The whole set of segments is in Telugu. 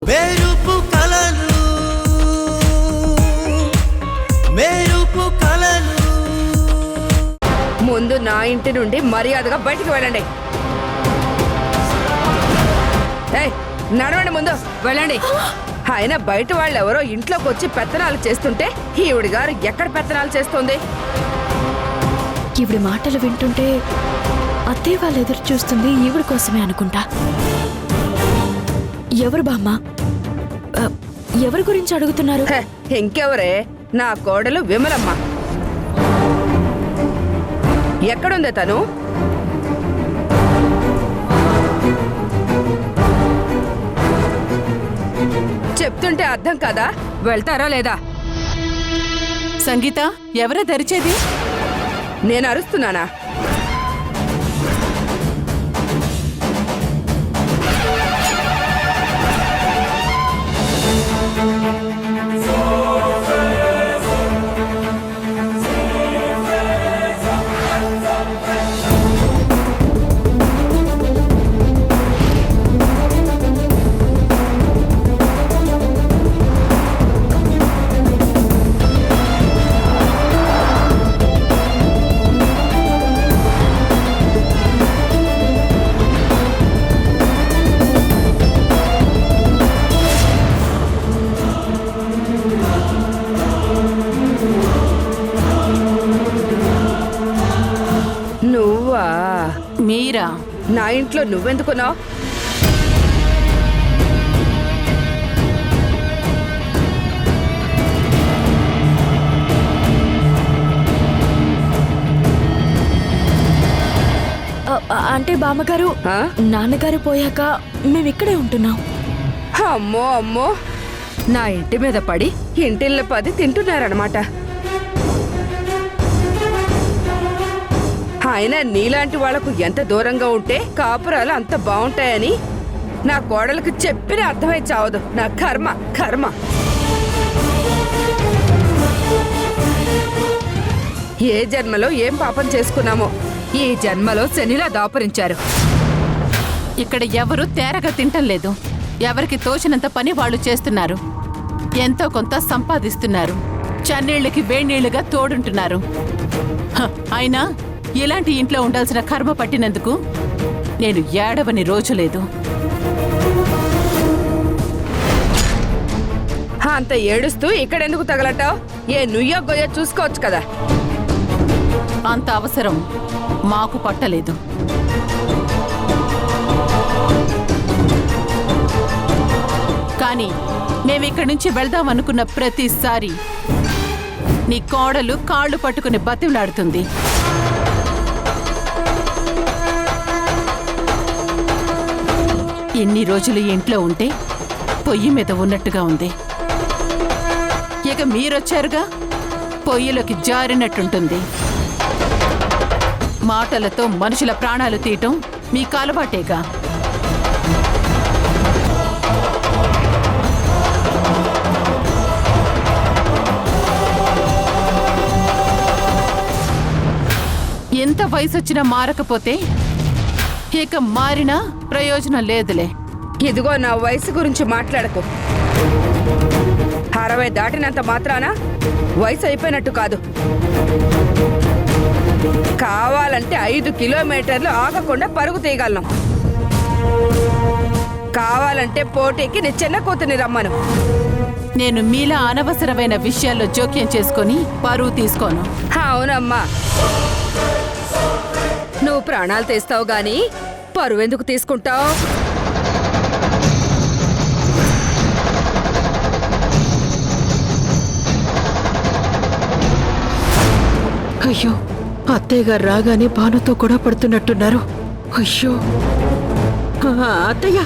మెరుపు కలలు మెరుపు కలలు. ముందు నా ఇంటి నుండి మర్యాదగా బయటికి వెళ్ళండి. నడవండి, ముందు వెళ్ళండి. ఆయన బయట వాళ్ళెవరో ఇంట్లోకి వచ్చి పెత్తనాలు చేస్తుంటే ఈవిడి గారు ఎక్కడ పెత్తనాలు చేస్తుంది? ఈవిడి మాటలు వింటుంటే అత్తయ్య వాళ్ళు ఎదురు చూస్తుంది ఈవిడ కోసమే అనుకుంటా. ఎవరు బామ్మ? ఎవరి గురించి అడుగుతున్నారు? ఇంకెవరే, నా కోడలు విమలమ్మ. ఎక్కడుందే తను? చెప్తుంటే అర్థం కాదా? వెళ్తారా లేదా? సంగీత, ఎవరే తెరిచేది? నేను అరుస్తున్నానా? మీరా? నా ఇంట్లో నువ్వెందుకున్నావు? అంటే బామ్మగారు, నాన్నగారు పోయాక మేమిక్కడే ఉంటున్నాం. అమ్మో అమ్మో, నా ఇంటి మీద పడి ఇంటిళ్ళ 10 తింటున్నారనమాట. ఆయన నీలాంటి వాళ్లకు ఎంత దూరంగా ఉంటే కాపురాలు అంత బాగుంటాయని నా కోడలకు చెప్పిన అర్థమై చావదు. నా కర్మ కర్మ. ఏ జన్మలో ఏం పాపం చేసుకున్నామో ఈ జన్మలో శనిలా దాపరించారు. ఇక్కడ ఎవరు తేరగా తింటం లేదు. ఎవరికి తోచినంత పని వాళ్ళు చేస్తున్నారు. ఎంతో కొంత సంపాదిస్తున్నారు. చన్నీళ్ళకి వేణీళ్లుగా తోడుంటున్నారు. అయినా ఇలాంటి ఇంట్లో ఉండాల్సిన కర్మ పట్టినందుకు నేను ఏడవని రోజు లేదు. అంత ఏడుస్తూ ఇక్కడెందుకు తగలటావు? ఏ నుయ్యో గొయ్యో చూసుకోవచ్చు కదా. అంత అవసరం మాకు పట్టలేదు. కానీ మేమిక్కడి నుంచి వెళ్దాం అనుకున్న ప్రతిసారి నీ కోడలు కాళ్ళు పట్టుకుని బతిమలాడుతుంది. ఎన్ని రోజులు ఇంట్లో ఉంటే పొయ్యి మీద ఉన్నట్టుగా ఉంది. ఇక మీరొచ్చారుగా, పొయ్యిలోకి జారినట్టుంటుంది. మాటలతో మనుషుల ప్రాణాలు తీయటం మీకు అలవాటేగా. ఎంత వయసొచ్చినా మారకపోతే ఇక మారినా ప్రయోజనం లేదులే. ఇదిగో, నా వయసు గురించి మాట్లాడకు. 60 దాటినంత మాత్రాన వయసు అయిపోయినట్టు కాదు. కావాలంటే 5 కిలోమీటర్లు ఆగకుండా పరుగు తీయగలను. కావాలంటే పోటీకి నీ చిన్న కూతుర్ని రమ్మను. నేను మీలా అనవసరమైన విషయాల్లో జోక్యం చేసుకొని పరువు తీసుకోను. అవునమ్మా, నువ్వు ప్రాణాలు తీస్తావు గాని పరువెందుకు తీసుకుంటావు? అయ్యో, అత్తయ్య గారు రాగానే భానుతో కూడా పడుతున్నట్టున్నారు. అయ్యో అత్తయ్య,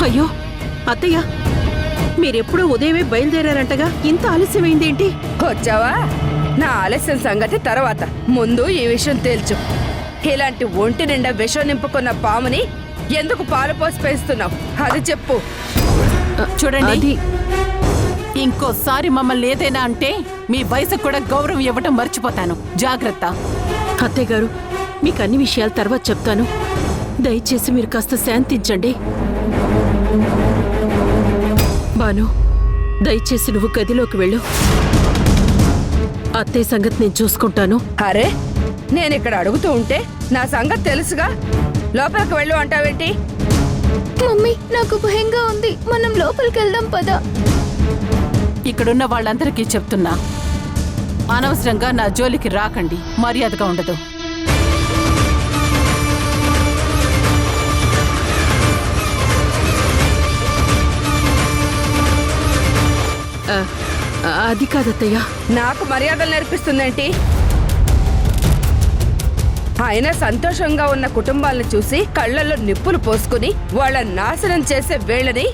అయ్యో అత్తయ్య, మీరెప్పుడూ ఉదయమే బయలుదేరారంటగా, ఇంత ఆలస్యమైందేంటి? వచ్చావా? నా ఆలస్యం సంగతి తర్వాత, ముందు ఈ విషయం తేల్చు. ఇలాంటి ఒంటి నిండా విషం నింపుకున్న పాముని ఎందుకు పాలు పోసి పెంచుతున్నావు? అది చెప్పు. చూడండి, ఇంకోసారి మమ్మల్ని ఏదైనా అంటే మీ వయసుకు కూడా గౌరవం ఇవ్వటం మర్చిపోతాను. జాగ్రత్త. అత్తయ్య గారు, మీకు అన్ని విషయాలు తర్వాత చెప్తాను. దయచేసి మీరు కాస్త శాంతించండి. భాను, దయచేసి నువ్వు గదిలోకి వెళ్ళు. అత్తయ్య సంగతి నేను చూసుకుంటాను. అరే నేను ఇక్కడ అడుగుతూ ఉంటే నా సంగతి తెలుసుగా, లోపలికి వెళ్ళు అంటావేంటి? మమ్మీ నాకు భయంగా ఉంది, మనం లోపలికి వెళ్దాం పద. ఇక్కడున్న వాళ్ళందరికీ చెప్తున్నా, అనవసరంగా నా జోలికి రాకండి, మర్యాదగా ఉండదు. అది కాదత్తయ్య. నాకు మర్యాదలు నేర్పిస్తుందేంటి? ఆయన సంతోషంగా ఉన్న కుటుంబాలను చూసి కళ్ళల్లో నిప్పులు పోసుకుని వాళ్ళని నాశనం చేసే వేళని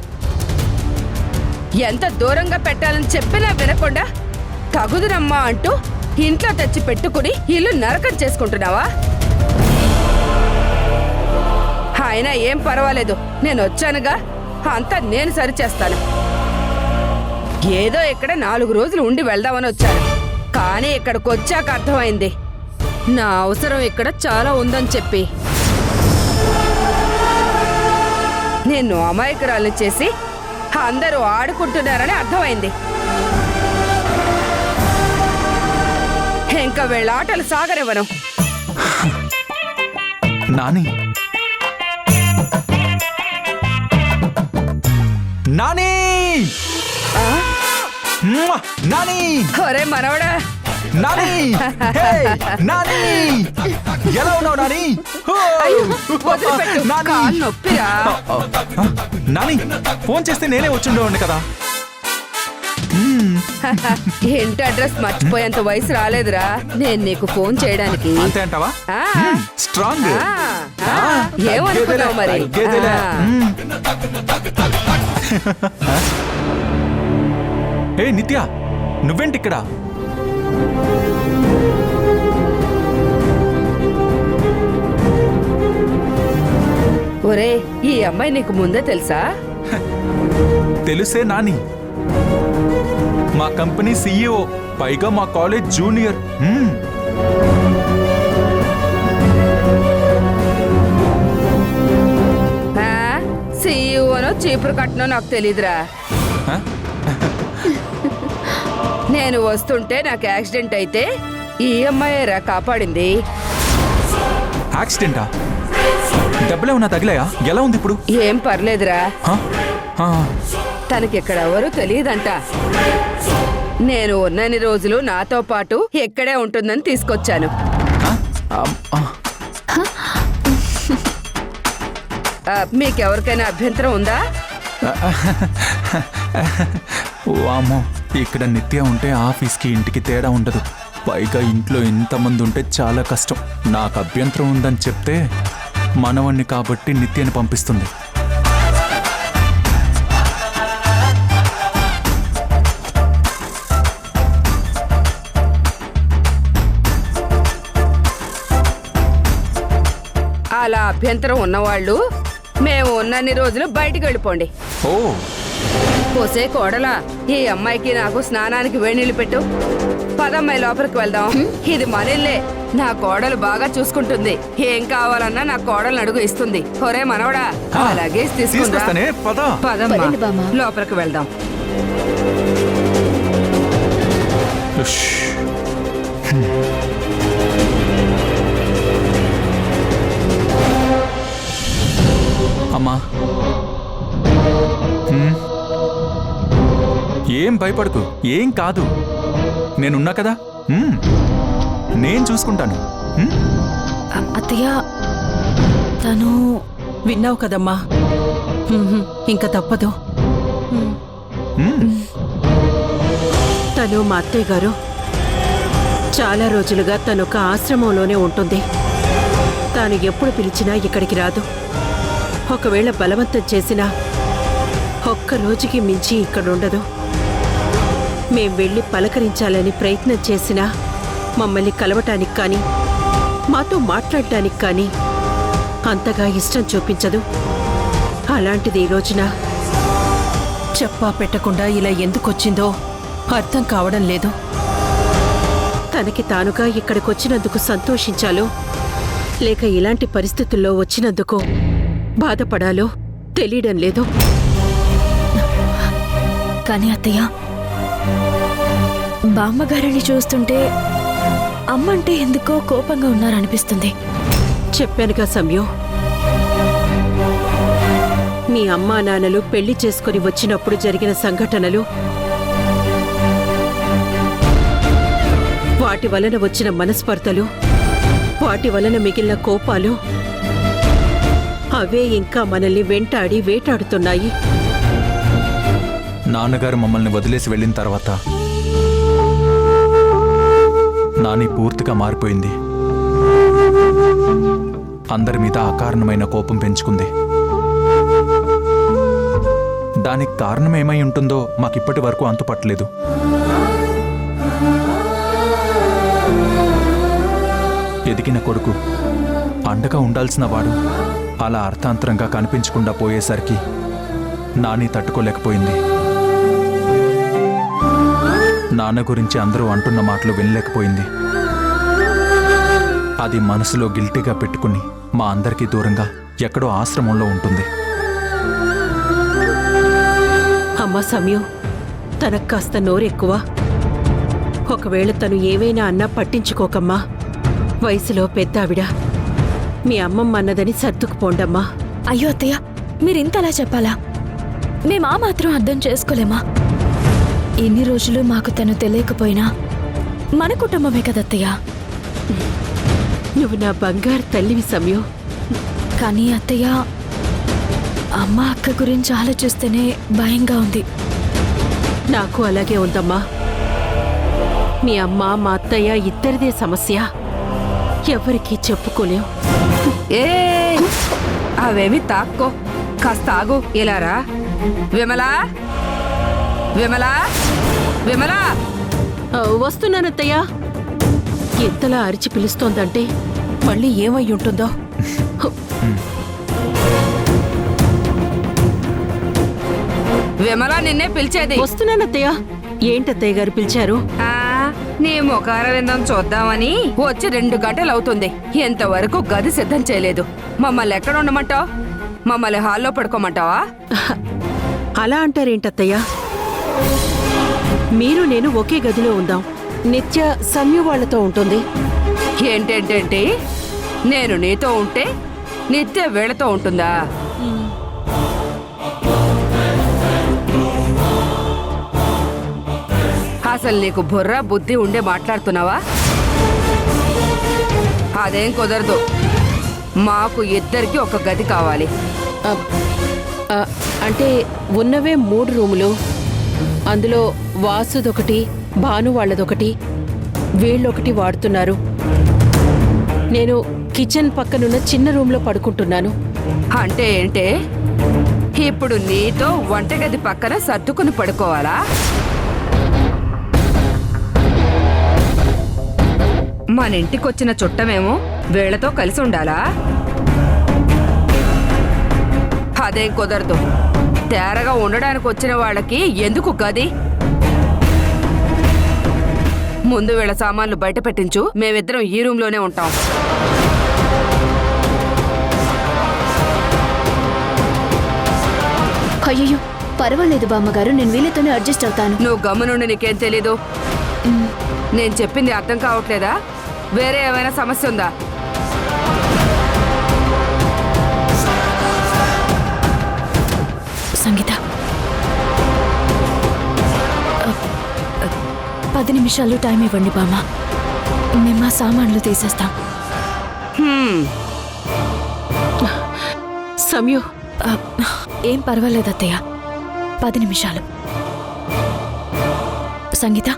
ఎంత దూరంగా పెట్టాలని చెప్పినా వినకుండా తగుదునమ్మా అంటూ ఇంట్లో తెచ్చి పెట్టుకుని ఇల్లు నరకం చేసుకుంటున్నావా? ఆయన ఏం పర్వాలేదు, నేను వచ్చానుగా, అంతా నేను సరిచేస్తాను. ఏదో ఇక్కడ 4 రోజులు ఉండి వెళ్దామని వచ్చాను, కానీ ఇక్కడికి వచ్చాక అర్థమైంది నా అవసరం ఇక్కడ చాలా ఉందని చెప్పి. నేను అమాయకురాలు చేసి అందరూ ఆడుకుంటున్నారని అర్థమైంది. ఇంకా వీళ్ళ ఆటలు సాగనివ్వను. నాని, నాని, నాని, ఒరే మనవడా, నాని, హే, నాని, ఎలా ఉన్నావు నాని? వదిలిపెట్టు, నాని. కాలు నొప్పిరా. నాని, ఫోన్ చేస్తే నేనే వచ్చుండేవాడిని కదా. ఇంటి అడ్రస్ మర్చిపోయేంత వయసు రాలేదురా నేను నీకు ఫోన్ చేయడానికి. అంతే అంటావా? ఆ, స్ట్రాంగ్. ఆ, ఏమనుకున్నావు మరి? ఏ నిత్య, నువ్వేంటి ఇక్కడ? ఒరే ఈ అమ్మాయి నీకు ముందే తెలుసా? తెలుసే నాని, మా కంపెనీ CEO, పైగా మా కాలేజ్ జూనియర్. సీఈఓనో చీపురు కట్టనో నాకు తెలీదురా. నేను వస్తుంటే నాకు యాక్సిడెంట్ అయితే ఈ అమ్మాయేరా కాపాడింది. యాక్సిడెంటా? దెబ్బలేమన్నా తగిలాయా? ఎలా ఉంది ఇప్పుడు? ఏం పర్లేదురా, హ? ఆ, తనకిక్కడ ఎవరూ తెలియదంట. నేను ఉన్నన్ని రోజులు నాతో పాటు ఎక్కడే ఉంటుందని తీసుకొచ్చాను. ఆ, ఆ, మీకెవరికైనా అభ్యంతరం ఉందా? వామ్మో, ఇక్కడ నిత్య ఉంటే ఆఫీస్కి ఇంటికి తేడా ఉండదు. పైగా ఇంట్లో ఇంతమంది ఉంటే చాలా కష్టం. నాకు అభ్యంతరం ఉందని చెప్తే మనవణ్ణి కాబట్టి నిత్యని పంపిస్తుంది. అలా అభ్యంతరం ఉన్నవాళ్ళు మేము ఉన్నన్ని రోజులు బయటికి వెళ్ళిపోండి. ఓ, పోసే కోడలా, ఈ అమ్మాయికి నాకు స్నానానికి వేణీళ్ళు పెట్టు. పదమ్మాయి లోపలికి వెళ్దాం. ఇది మనిల్లే, నా కోడలు బాగా చూసుకుంటుంది. ఏం కావాలన్నా నా కోడలు అడుగు ఇస్తుంది. ఒరే మనవడా, అలాగే తీసుకొస్తానే, పద. పదండి బామ్మ. లోపలికి వెళ్దాం. ఉష్. అమ్మా, ఏం భయపడకు, ఏం కాదు, నేనున్నా కదా. నేను చూసుకుంటాను. అత్తయ్య, తను విన్నావు కదమ్మా, ఇంకా తప్పదు. తను మా అత్తయ్య గారు. చాలా రోజులుగా తనొక ఆశ్రమంలోనే ఉంటుంది. తాను ఎప్పుడు పిలిచినా ఇక్కడికి రాదు. ఒకవేళ బలవంతం చేసినా ఒక్క రోజుకి మించి ఇక్కడుండదు. మేం వెళ్ళి పలకరించాలని ప్రయత్నం చేసినా మమ్మల్ని కలవటానికి కానీ మాతో మాట్లాడటానికి కానీ అంతగా ఇష్టం చూపించదు. అలాంటిది ఈ రోజున చెప్పా పెట్టకుండా ఇలా ఎందుకొచ్చిందో అర్థం కావడం లేదు. తనకి తానుగా ఇక్కడికొచ్చినందుకు సంతోషించాలో లేక ఇలాంటి పరిస్థితుల్లో వచ్చినందుకు బాధపడాలో తెలియడం లేదు. కానీ అత్తయ్య, బామ్మగారిని చూస్తుంటే అమ్మంటే ఎందుకో కోపంగా ఉన్నారనిపిస్తుంది. చెప్పానుగా సమ్యు, మీ అమ్మా నాన్నలు పెళ్లి చేసుకుని వచ్చినప్పుడు జరిగిన సంఘటనలు, వాటి వలన వచ్చిన మనస్పర్ధలు, వాటి వలన మిగిలిన కోపాలు, అవే ఇంకా మనల్ని వెంటాడి వేటాడుతున్నాయి. నాన్నగారు మమ్మల్ని వదిలేసి వెళ్ళిన తర్వాత నాని పూర్తిగా మారిపోయింది. అందరి మీద అకారణమైన కోపం పెంచుకుంది. దానికి కారణం ఏమై ఉంటుందో మాకిప్పటి వరకు అంతుపట్టలేదు. ఎదిగిన కొడుకు, అండగా ఉండాల్సిన వాడు అలా అర్థాంతరంగా కనిపించకుండా పోయేసరికి నాని తట్టుకోలేకపోయింది. నాన్న గురించి అందరూ అంటున్న మాటలు వినలేకపోయింది. అది మనసులో గిల్టీగా పెట్టుకుని మా అందరికీ దూరంగా ఎక్కడో ఆశ్రమంలో ఉంటుంది. అమ్మా సమ్యు, తనకు కాస్త నోరెక్కువ. ఒకవేళ తను ఏవైనా అన్నా పట్టించుకోకమ్మా. వయసులో పెద్దావిడ, మీ అమ్మమ్మ అన్నదని సర్దుకుపోండమ్మా. అయ్యో అత్తయ్య, మీరింతలా చెప్పాలా? మేమా మాత్రం అర్థం చేసుకోలేమా? ఇన్ని రోజులు మాకు తను తెలియకపోయినా మన కుటుంబమే కదత్తయ్య. నువ్వు నా బంగారు తల్లివి సమ్యు. కానీ అత్తయ్య, అమ్మ అక్క గురించి ఆలోచిస్తేనే భయంగా ఉంది. నాకు అలాగే ఉందమ్మా. మీ అమ్మ మా అత్తయ్య ఇద్దరిదే సమస్య. ఎవరికీ చెప్పుకోలేం. ఏ అవేమి తాక్కో, కాస్త ఆగు. ఇలారా విమలా, విమలా, విమలా. వస్తున్నానత్తయ్య. ఎంతలా అరిచి పిలుస్తోందంటే మళ్ళీ ఏమై ఉంటుందో. విమలా నిన్నే పిలిచేది. వస్తున్నానత్తయ్య. ఏంటత్తయ్య గారు పిలిచారు? నీ ముఖార విందం చూద్దామని వచ్చి 2 గంటలు అవుతుంది. ఇంతవరకు గది సిద్ధం చేయలేదు. మమ్మల్ని ఎక్కడ ఉండమంటావు? మమ్మల్ని హాల్లో పడుకోమంటావా? అలా అంటారేంటత్తయ్య? మీరు నేను ఒకే గదిలో ఉందాం. నిత్య సమ్యు వాళ్లతో ఉంటుంది. ఏంటేంటేంటి? నేను నీతో ఉంటే నిత్య వీళ్ళతో ఉంటుందా? అసలు నీకు బుర్ర బుద్ధి ఉండే మాట్లాడుతున్నావా? అదేం కుదరదు. మాకు ఇద్దరికి ఒక గది కావాలి. అంటే ఉన్నవే 3 రూములు. అందులో వాసుదొకటి, భాను వాళ్ళదొకటి, వీళ్ళొకటి వాడుతున్నారు. నేను కిచెన్ పక్కనున్న చిన్న రూమ్లో పడుకుంటున్నాను. అంటే ఏంటే? ఇప్పుడు నీతో వంటగది పక్కన సర్దుకుని పడుకోవాలా? మన ఇంటికొచ్చిన చుట్టమేమో వీళ్లతో కలిసి ఉండాలా? అదేం కుదరదు. తేరగా ఉండడానికి వచ్చిన వాళ్ళకి ఎందుకు గది? ముందు వీళ్ళ సామాన్లు బయట పెట్టించు. మేమిద్దరం ఈ రూమ్లోనే ఉంటాం. అయ్యో పర్వాలేదు బామ్మగారు, నేను వీళ్ళతోనే అడ్జస్ట్ అవుతాను. నువ్వు గమ్మునుండి, నీకేం తెలీదు. నేను చెప్పింది అర్థం కావట్లేదా? వేరే ఏమైనా సమస్య ఉందా? సంగీత, 10 నిమిషాలు టైం ఇవ్వండి బామ్మ. మేము మా సామాన్లు తీసేస్తాం. సమ్యు, ఏం పర్వాలేదు అత్తయ్య, 10 నిమిషాలు. సంగీత,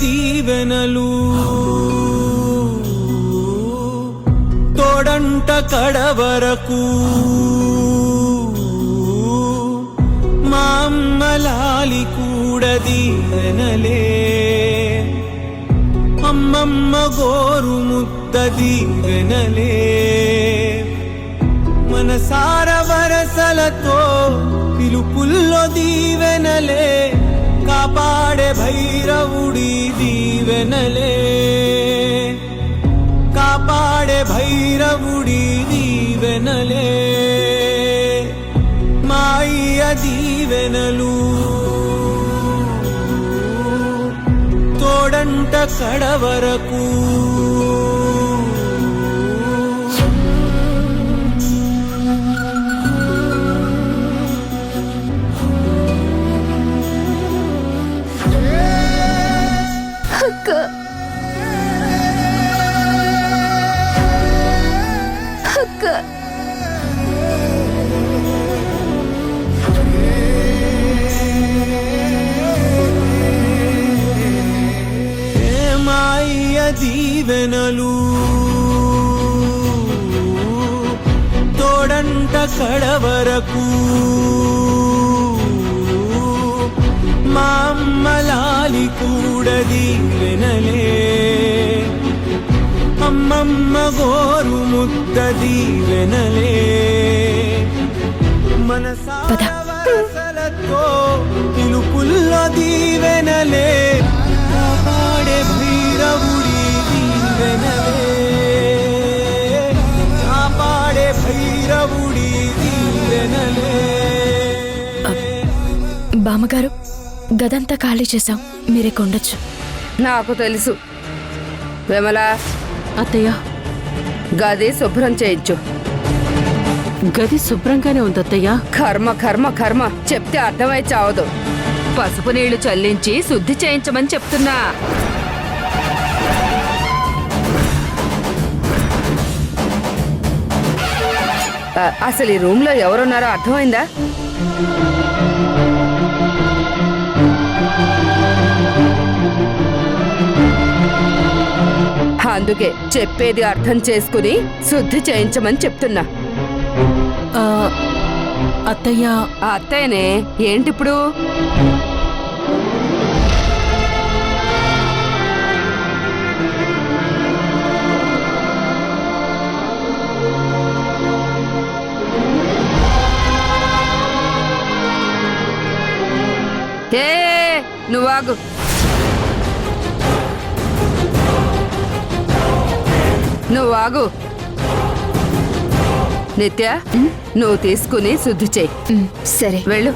దీవెనలు తోడంట కడవరకు మా అమ్మలాలి కూడా దీవెనలే అమ్మమ్మ గోరు ముద్ద దీవెనలే మనసార వరసలతో పిలుపుల్లో దీవెనలే కాపాడే భైరవుడి దీవెనలే కాపాడే భైరవుడి దీవెనలే మాయ దీవెనలు తోడంట కడవరకు దీవెనలు తోడంట కడవరకు మా అమ్మలాలి కూడా దీవెనలే అమ్మమ్మ గోరు ముద్ద దీవెనలే మనసార వరసలతో పిలుపుల్లో దీవెనలే కాపాడే భైరవుడి దీవెనలే కాపాడే భైరవుడి దీవెనలే బామ్మగారు గదంతా ఖాళీ చేశాం, మీరే కొండొచ్చు. నాకు తెలుసు. విమల, అత్తయ్య, గది శుభ్రం చేయించు. గది శుభ్రంగానే ఉంది అత్తయ్య. కర్మ కర్మ కర్మ చెప్తే అర్థమై చావదు. పసుపు నీళ్లు చల్లించి శుద్ధి చేయించమని చెప్తున్నా. అసలు ఈ రూమ్ లో ఎవరున్నారో అర్థమైందా? అందుకే చెప్పేది అర్థం చేసుకుని శుద్ధి చేయించమని చెప్తున్నా. అత్తయ్య, అత్తయ్యనే ఏంటిప్పుడు? ఏ నువ్వాగు. నువ్వాగు. నిత్య, నువ్వు తీసుకుని శుద్ధి చేయి. సరే, వెళ్ళు.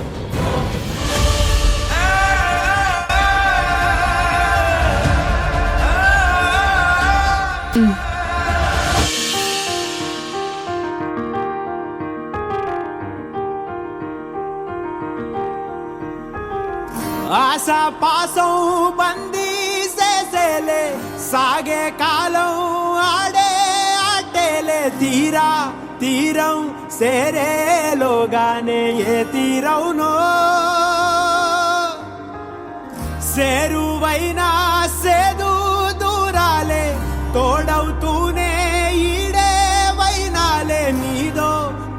ఆశా పాసం బందీ చేసేలే సాగే కాలం ఆడే ఆటేలే తీరా తీరం సేరేలోగానే ఏ తీరవునో సేరువైనా సేదు దూరాలే తోడవుతూనే ఈడే వైనాలే నీదో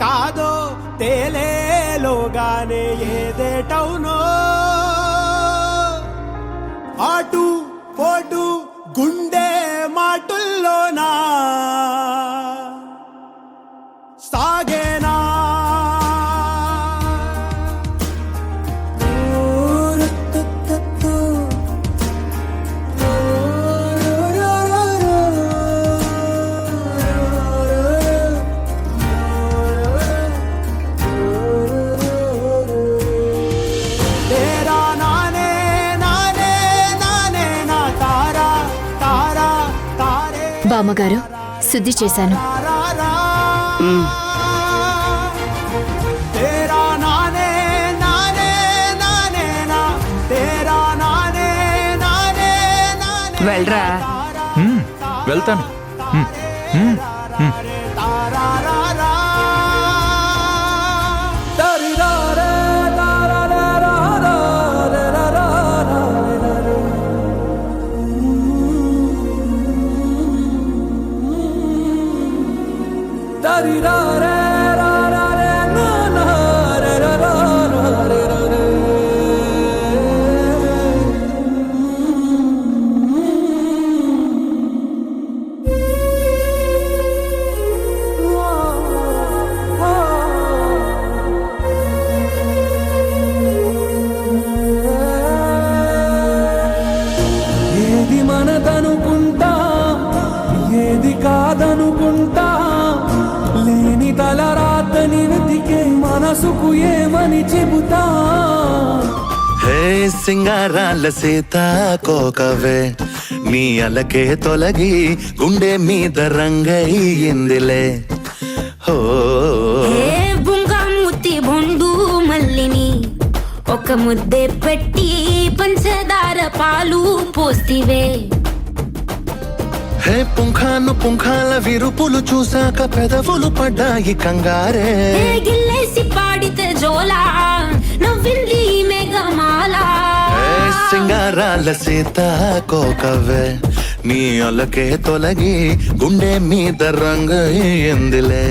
కాదో తేలేలోగానే ఏదేటవునో ఆటు పోటు గుండె మాటుల్లోనా సాగేనా బామ్మగారు శుద్ధి చేశాను. వెళ్ళరా. వెళ్తాను. మనదనుకుంటా ఏది కాదనుకుంటా లేని తలరాతని వెతికే మనసుకు ఏమని చెబుతా హే సింగారాల సీతాకోకవే నీ అలకే తొలగి గుండె మీద రంగయ్యిందిలే హో బుంగాముతి బొండు మల్లిని ఒక ముద్దే పెట్టి పంచదార పాలు పోస్తివే హే పుంఖాను పుంఖాల విరుపులు చూశాక పెదవులు పడ్డాయి కంగారే గిల్లేసి పాడితే జోలా నవ్వింది మేఘమాల హే సింగారాల సీతాకోకవే నీ అలకే తొలగి గుండె మీద రంగయ్యిందిలే